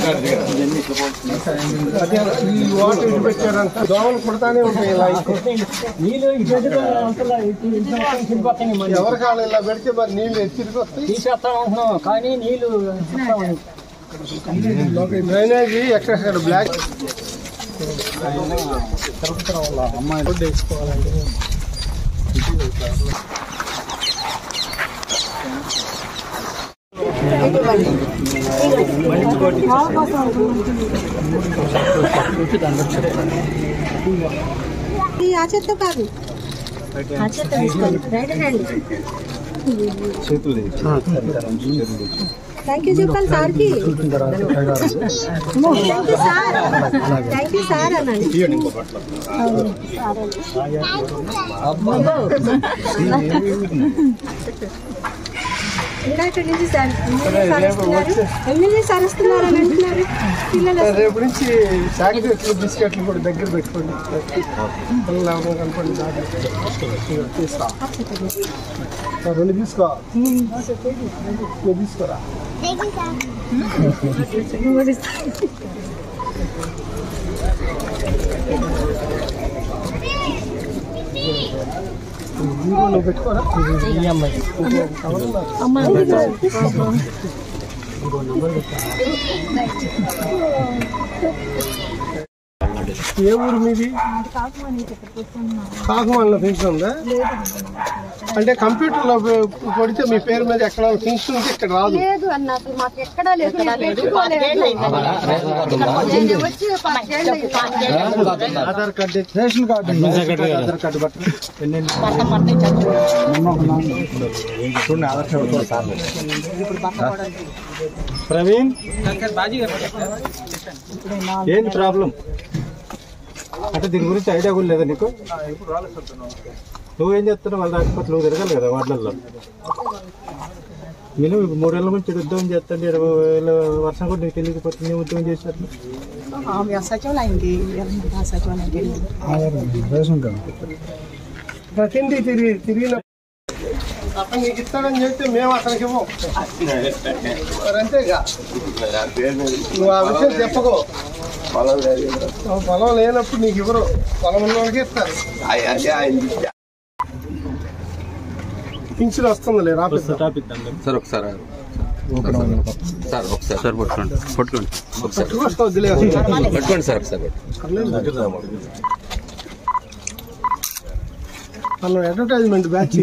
ఈ వాటర్ ఇటు పెట్టారంట దోమలు కుడతానే ఉంటాయి. ఇలా ఎవరి కాళ్ళు ఇలా పెడితే మరి నీళ్ళు తిరిగి వస్తాయి. తీసేస్తాను అంటున్నాం కానీ నీళ్ళు డ్రైనేజీ ఎక్కడ బ్లాక్ అమ్మాయి వేసుకోవాలంటే ఆచేత్తో కాదు థ్యాంక్ యూ చెప్పాలి సార్కి. థ్యాంక్ యూ సార్ అనండి. ఇందాక నుంచి సార్ ఎమ్మెల్యే సార్ వస్తున్నారు అని అంటున్నారు పిల్లలు. రేపు నుంచి చాక్లెట్లు బిస్కెట్లు కూడా దగ్గర పెట్టుకోండి. కనుకోండి రెండు తీసుకో తీసుకోరా. నువ్వు పెట్టుకోరా. ఏ ఊరు మీది? కాకుమాలలో పెన్షన్ ఉందా? అంటే కంప్యూటర్లో కొడితే మీ పేరు మీద ఎక్కడ పెన్షన్ ఉంటే ఇక్కడ రాదు. Aadhaar card, ration card, Aadhaar card బట్టి ప్రవీణ్ ఏంటి ప్రాబ్లం అంటే దీని గురించి ఐడియా కూడా లేదా నీకు? నువ్వేం చేస్తున్నావు? వాళ్ళ రాకపోతే నువ్వు తిరగాలి కదా వాటిల్లో. నేను 3 ఏళ్ళ నుంచి ఉద్యోగం చేస్తాను. 20,000 వర్షం కూడా నీకు తెలియకపోతే నేను ఉద్యోగం చేసినట్లు. ప్రతింటి తిరిగిన అక్కడ నీకు ఇస్తాడని చెప్తే మేము అక్కడికి ఇవ్వం. అంతేగా నువ్వు ఆ విషయం చెప్పకో. పొలం లేనప్పుడు నీకు ఇవ్వరు, పొలం ఉన్న వాళ్ళకి ఇస్తారు. పింఛన్ వస్తుందిలే రాపిస్తాను సార్. ఒకసారి పట్టుకోండి సార్. ఒకసారి మనం అడ్వర్టైజ్మెంట్ బ్యాచ్